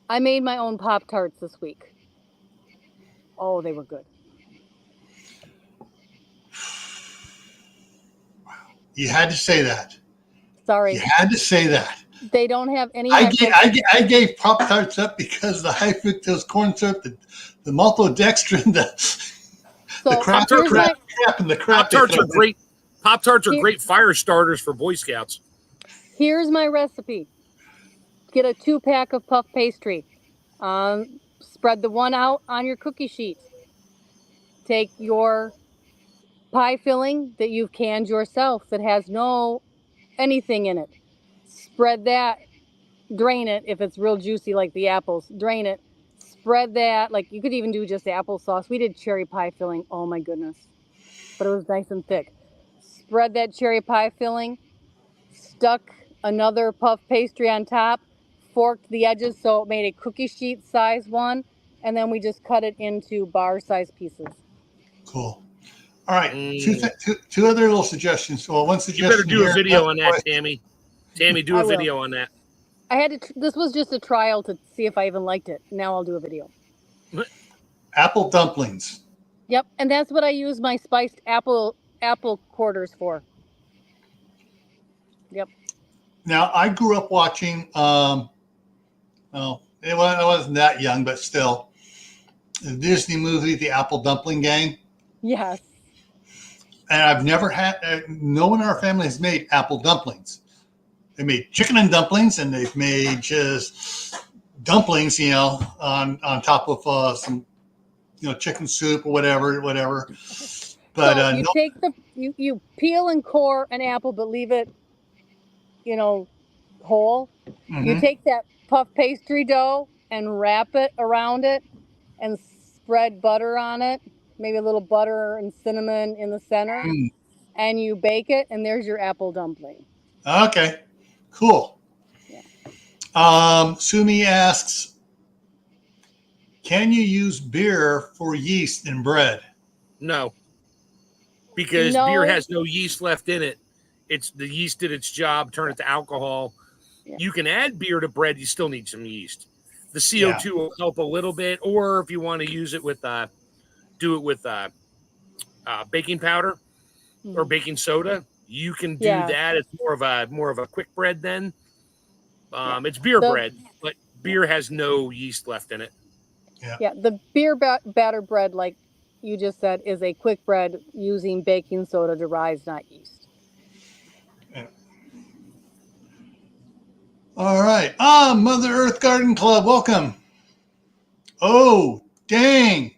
I made my own Pop-Tarts this week. Oh, they were good. You had to say that. Sorry. You had to say that. They don't have any. I gave Pop-Tarts up because the high fructose corn syrup, the maltodextrin, the crap and the crap. Pop-Tarts are great. Pop-Tarts are great fire starters for Boy Scouts. Here's my recipe. Get a 2-pack of puff pastry. Spread the one out on your cookie sheet. Take your pie filling that you've canned yourself that has no anything in it. Spread that. Drain it if it's real juicy like the apples. Drain it. Spread that. Like you could even do just applesauce. We did cherry pie filling. Oh my goodness. But it was nice and thick. Spread that cherry pie filling. Stuck another puff pastry on top. Forked the edges so it made a cookie sheet size one. And then we just cut it into bar size pieces. Cool. All right. Two other little suggestions. Well, one suggestion. You better do a video on that, Tammy. Tammy, do a video on that. I had to. This was just a trial to see if I even liked it. Now I'll do a video. Apple dumplings. Yep, and that's what I use my spiced apple quarters for. Yep. Now, I grew up watching, I wasn't that young, but still, the Disney movie, The Apple Dumpling Gang. Yes. And I've never had, no one in our family has made apple dumplings. They made chicken and dumplings, and they've made just dumplings, on top of some, chicken soup or whatever. But so you take you peel and core an apple, but leave it, whole. You take that puff pastry dough and wrap it around it and spread butter on it, maybe a little butter and cinnamon in the center, and you bake it, and there's your apple dumpling. Okay, cool. Yeah. Sumi asks, can you use beer for yeast in bread? No, because beer has no yeast left in it. It's the yeast did its job, turn it to alcohol. Yeah. You can add beer to bread. You still need some yeast. The CO2 will help a little bit, or if you want to use it with, do it with baking powder or baking soda, you can do that. It's more of a quick bread then. It's beer bread, but beer has no yeast left in it. Yeah, the beer batter bread, like you just said, is a quick bread using baking soda to rise, not yeast. Yeah. All right. Mother Earth Garden Club, welcome. Oh, dang.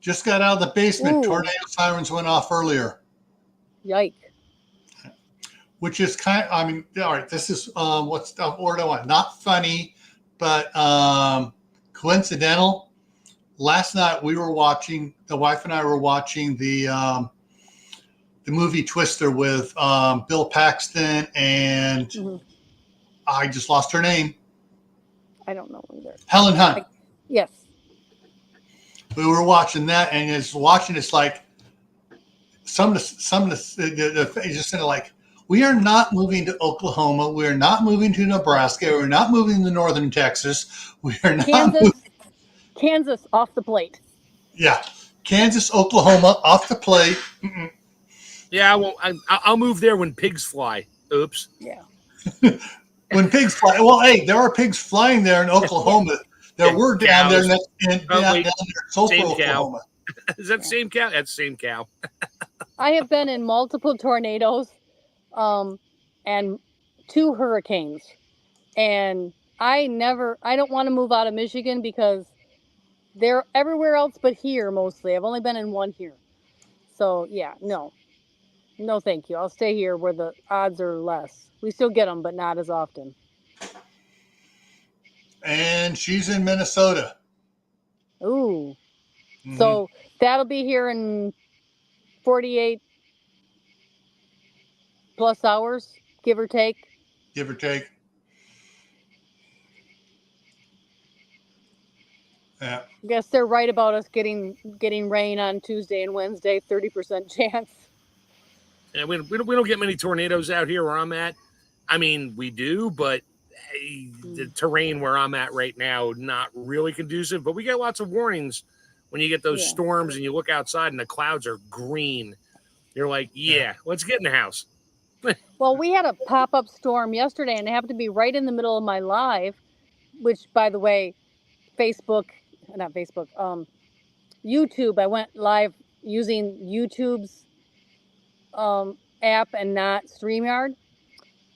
Just got out of the basement. Ooh. Tornado sirens went off earlier. Yike. Which is all right, this is what's the word I want. Not funny, but coincidental. Last night the wife and I were watching the movie Twister with Bill Paxton and I just lost her name. I don't know either. Helen Hunt. Yes. We were watching that, and it's like some of the just kind of like, we are not moving to Oklahoma. We are not moving to Nebraska. We're not moving to northern Texas. We are not Kansas off the plate. Yeah, Kansas, Oklahoma off the plate. Yeah, well, I'll move there when pigs fly. Oops. Yeah. When pigs fly. Well, hey, there are pigs flying there in Oklahoma. There were down there in Tulsa, Oklahoma. Is that the same cow? That's the same cow. I have been in multiple tornadoes and 2 hurricanes. And I don't want to move out of Michigan because they're everywhere else but here mostly. I've only been in 1 here. So, yeah, no. No, thank you. I'll stay here where the odds are less. We still get them, but not as often. And she's in Minnesota. Ooh. So that'll be here in 48 plus hours, give or take. Give or take. Yeah. I guess they're right about us getting rain on Tuesday and Wednesday, 30% chance. Yeah, we don't get many tornadoes out here where I'm at. I mean, we do, but the terrain where I'm at right now, not really conducive. But we get lots of warnings when you get those storms and you look outside and the clouds are green. You're like, let's get in the house. Well, we had a pop-up storm yesterday, and it happened to be right in the middle of my live, which, by the way, YouTube, I went live using YouTube's app and not StreamYard,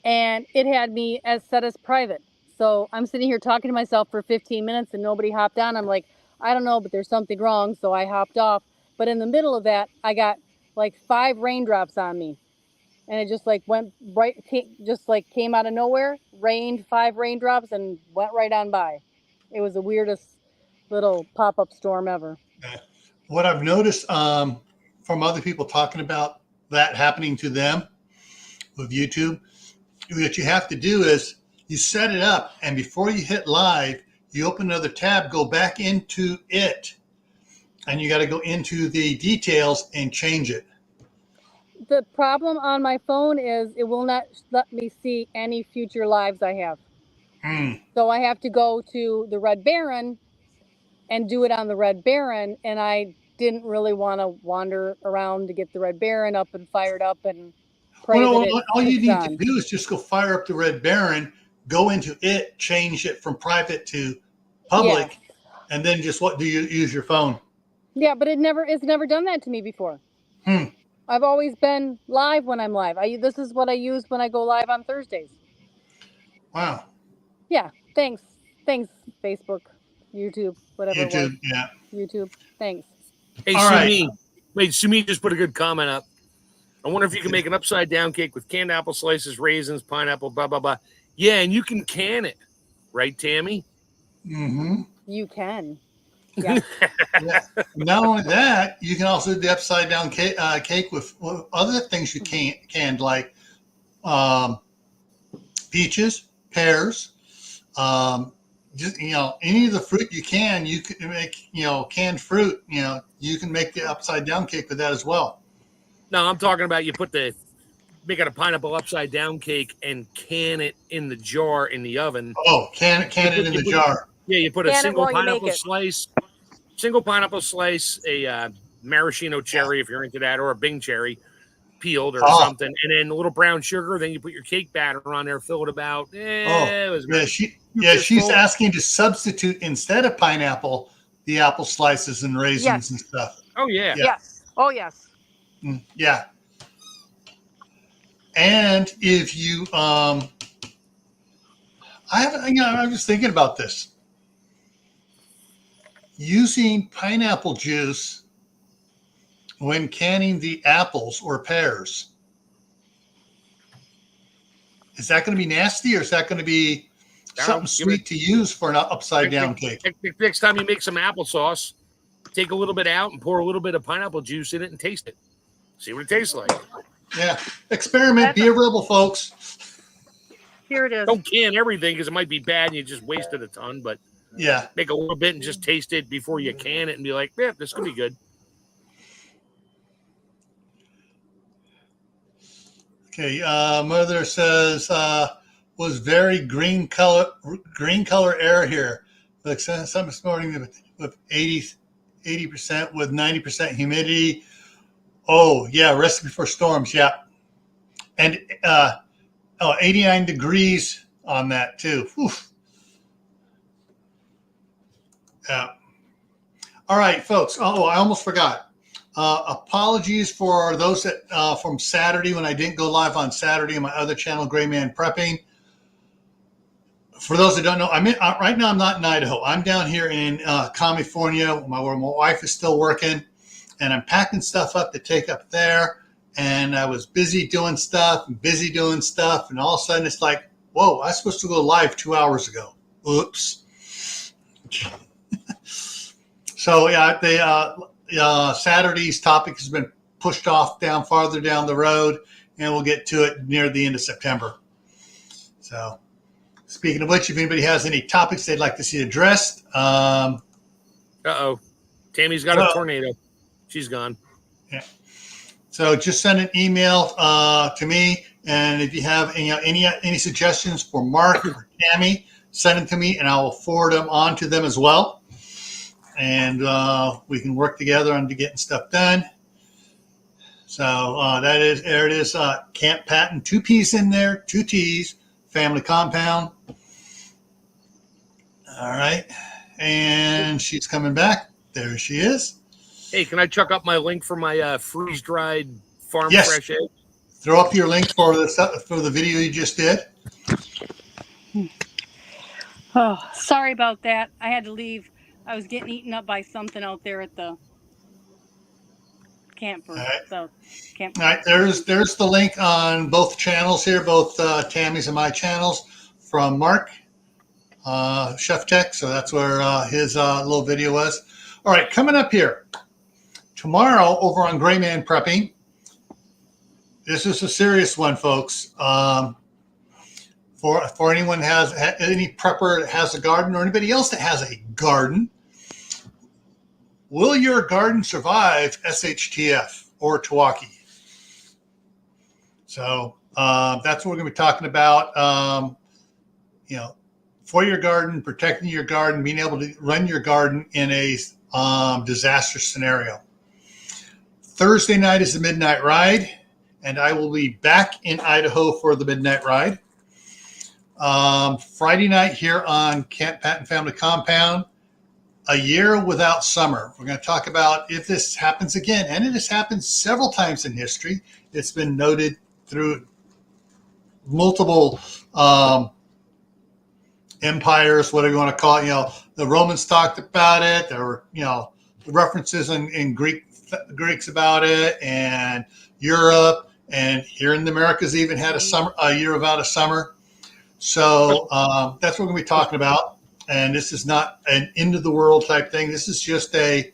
and it had me set as private. So I'm sitting here talking to myself for 15 minutes and nobody hopped on. I'm like, I don't know, but there's something wrong. So I hopped off. But in the middle of that, I got like 5 raindrops on me, and it just like went right, just like came out of nowhere, rained 5 raindrops and went right on by. It was the weirdest little pop-up storm ever. What I've noticed from other people talking about that happening to them with YouTube, what you have to do is you set it up, and before you hit live, you open another tab, go back into it, and you got to go into the details and change it. The problem on my phone is it will not let me see any future lives I have. So I have to go to the Red Baron and do it on the Red Baron. And I didn't really want to wander around to get the Red Baron up and fired up and pray Well, that no, it all you kicks need to on. do is just go fire up the Red Baron, go into it, change it from private to public, and then just what do you use your phone? Yeah, but it's never done that to me before. I've always been live when I'm live. This is what I use when I go live on Thursdays. Wow. Yeah, thanks, Facebook, YouTube, whatever it was. YouTube, yeah. YouTube, thanks. Hey, All right. Sumi. Wait, Sumi just put a good comment up. I wonder if you can make an upside down cake with canned apple slices, raisins, pineapple, blah, blah, blah. Yeah, and you can can it. Right, Tammy? Mm-hmm. You can. Yeah. Yeah. Not only that, you can also do the upside down cake with other things you canned, like peaches, pears, just any of the fruit you can make, canned fruit. You can make the upside down cake with that as well. No, I'm talking about you make it a pineapple upside down cake and can it in the jar in the oven. Oh, can it in the jar? Yeah, you put a Can it single while you make pineapple slice, a maraschino cherry if you're into that, or a Bing cherry peeled or something, and then a little brown sugar. Then you put your cake batter on there, fill it about. She's asking to substitute instead of pineapple the apple slices and raisins and stuff. Oh yeah. Yes. Oh yes. Yeah. And if you I was thinking about this. Using pineapple juice when canning the apples or pears. Is that going to be nasty, or is that going to be something sweet to use for an upside down cake? Next time you make some applesauce, take a little bit out and pour a little bit of pineapple juice in it and taste it. See what it tastes like. Yeah. Experiment. Be a rebel, folks. Here it is. Don't can everything because it might be bad and you just wasted a ton, but yeah, make a little bit and just taste it before you can it and be like, yeah, this could be good. Okay. Mother says was very green color air here. Like some this morning with 80% with 90% humidity. Oh yeah, recipe for storms. Yeah, and 89 degrees on that too. Whew. Yeah. All right, folks. Oh, I almost forgot. Apologies for those that from Saturday when I didn't go live on Saturday on my other channel, Gray Man Prepping. For those that don't know, right now I'm not in Idaho. I'm down here in California, where my wife is still working, and I'm packing stuff up to take up there. And I was busy doing stuff, and all of a sudden it's like, whoa, I was supposed to go live 2 hours ago. Oops. So yeah, Saturday's topic has been pushed off farther down the road, and we'll get to it near the end of September. So, speaking of which, if anybody has any topics they'd like to see addressed, Tammy's got a tornado. She's gone. Yeah. So just send an email to me, and if you have any suggestions for Mark or Tammy, send them to me, and I will forward them on to them as well. And we can work together on getting stuff done. So there it is. Camppatton, 2 P's in there, 2 T's, family compound. All right. And she's coming back. There she is. Hey, can I chuck up my link for my freeze-dried farm fresh eggs? Throw up your link for the video you just did. Oh, sorry about that. I had to leave. I was getting eaten up by something out there at the camper. All right. There's the link on both channels here, both Tammy's and my channels, from Mark, Chef Tech. So that's where his little video was. All right, coming up here tomorrow over on Gray Man Prepping. This is a serious one, folks. For anyone that has any prepper that has a garden, or anybody else that has a garden, will your garden survive SHTF or Tawaki? So that's what we're going to be talking about. for your garden, protecting your garden, being able to run your garden in a disaster scenario. Thursday night is the midnight ride, and I will be back in Idaho for the midnight ride. Friday night here on Camppatton Family Compound, a year without summer. We're going to talk about if this happens again, and it has happened several times in history. It's been noted through multiple empires, whatever you want to call it. The Romans talked about it. There were, references in Greeks about it, and Europe, and here in the Americas even had a year without a summer. So that's what we're going to be talking about. And this is not an end of the world type thing. This is just crud.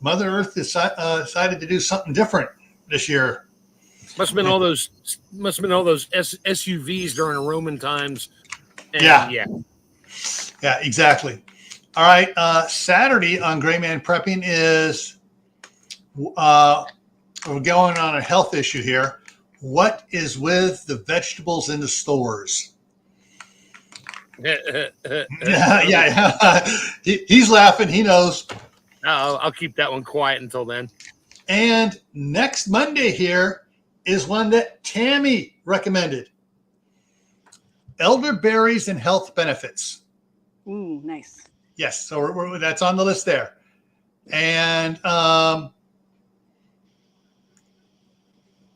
Mother Earth decided to do something different this year. Must have been all those SUVs during the Roman times. And yeah, exactly. All right. Saturday on Gray Man Prepping is we're going on a health issue here. What is with the vegetables in the stores? Yeah. He's laughing. He knows. I'll keep that one quiet until then. And next Monday here is one that Tammy recommended. Elderberries and health benefits. Ooh, nice. Yes, so that's on the list there. And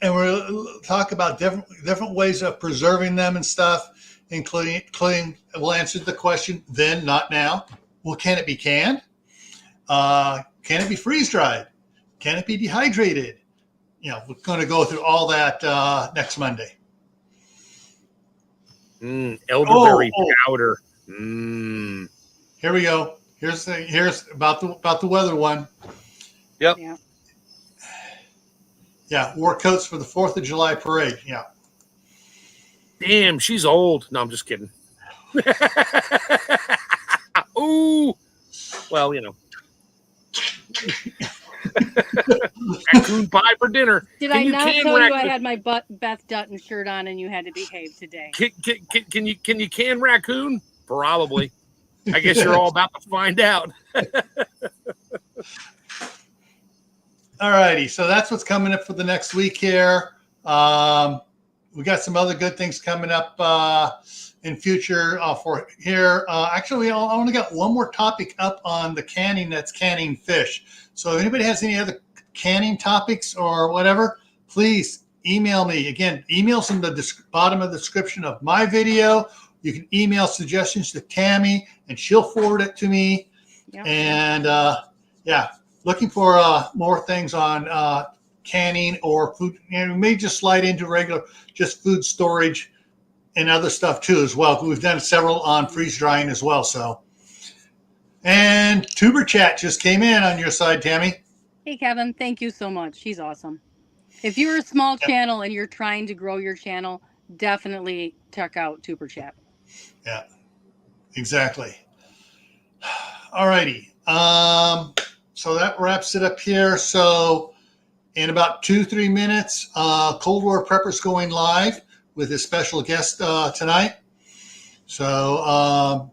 we'll talk about different ways of preserving them and stuff, including we'll answer the question then, not now. Well, can it be canned? Can it be freeze dried? Can it be dehydrated? We're going to go through all that next Monday. Elderberry powder. Here we go. Here's about the weather one. Yep. Yeah, wore coats for the 4th of July parade. Yeah. Damn, she's old. No, I'm just kidding. Ooh. Well, raccoon pie for dinner. Did I not tell you I had my Beth Dutton shirt on and you had to behave today? Can you can raccoon? Probably. I guess you're all about to find out. All righty. So that's what's coming up for the next week here. We got some other good things coming up in future for here. Actually, I only got one more topic up on the canning. That's canning fish. So if anybody has any other canning topics or whatever, please email me. Again, email's in the bottom of the description of my video. You can email suggestions to Tammy, and she'll forward it to me. Yep. And looking for more things on canning or food. We may just slide into regular just food storage and other stuff too as well. We've done several on freeze drying as well. So, and Tuber Chat just came in on your side, Tammy. Hey, Kevin, thank you so much. She's awesome. If you're a small channel and you're trying to grow your channel, definitely check out Tuber Chat. Yeah, exactly. All righty. So that wraps it up here. So in about 2-3 minutes, Cold War Preppers going live with a special guest tonight. So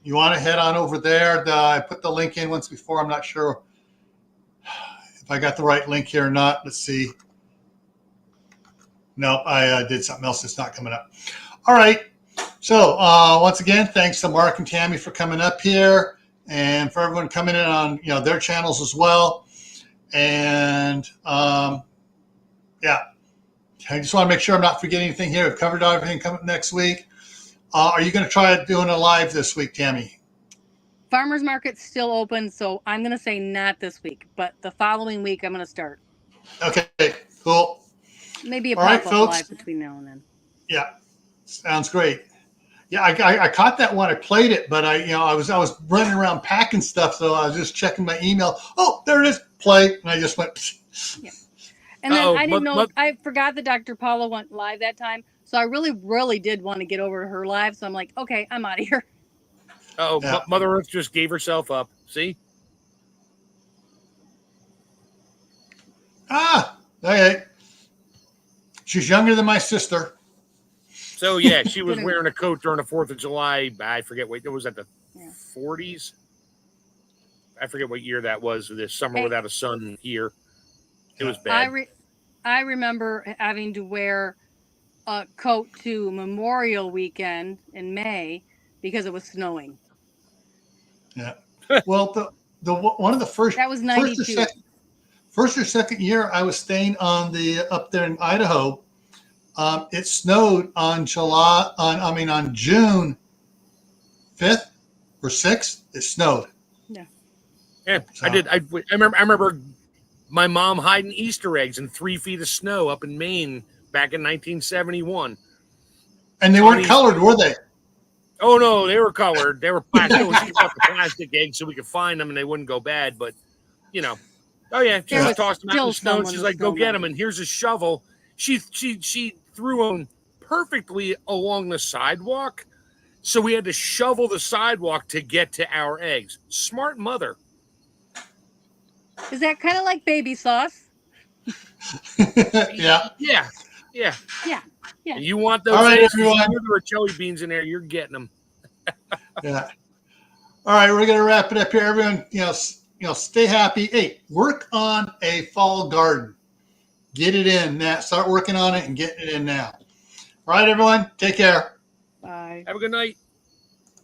you want to head on over there. I put the link in once before. I'm not sure if I got the right link here or not. Let's see. Nope, I did something else that's not coming up. All right. So once again, thanks to Mark and Tammy for coming up here, and for everyone coming in on their channels as well. And I just want to make sure I'm not forgetting anything here. We've covered everything coming next week. Are you going to try doing a live this week, Tammy? Farmers market's still open, so I'm going to say not this week, but the following week I'm going to start. Okay, cool. Maybe a pop-up live between now and then. Yeah, sounds great. Yeah, I caught that one. I played it, but I was running around packing stuff, so I was just checking my email. Oh, there it is. Play, and I just went. Yeah. And then I didn't know. I forgot that Dr. Paula went live that time, so I really did want to get over to her live. So I'm like, okay, I'm out of here. Oh, yeah. Mother Earth just gave herself up. See? Okay. She's younger than my sister. So yeah, she was Gonna- wearing a coat during the 4th of July. I forget what it was, at the Yeah. 40s. I forget what year that was. This summer Hey. without a sun here. It was I bad. I remember having to wear a coat to Memorial Weekend in May because it was snowing. Yeah. Well, the one of the first That was first or 92. second year I was staying on the up there in Idaho. It snowed on June 5th or 6th. It snowed. Yeah, So- I did. I remember my mom hiding Easter eggs in 3 feet of snow up in Maine back in 1971. And they weren't colored, were they? Oh no, they were colored. They were plastic. She bought the plastic eggs so we could find them and they wouldn't go bad. But oh yeah, she There just was tossed them out in still the snow. some And on she's the like, "Go snow get now. them." And here's a shovel. She threw them perfectly along the sidewalk, so we had to shovel the sidewalk to get to our eggs. Smart mother. Is that kind of like baby sauce? Yeah. Yeah. Yeah. And you want those All right, eggs? everyone. There are jelly beans in there. You're getting them. Yeah. All right, we're gonna wrap it up here. Everyone, stay happy. Hey, work on a fall garden. Get it in now. Start working on it and getting it in now. All right, everyone. Take care. Bye. Have a good night.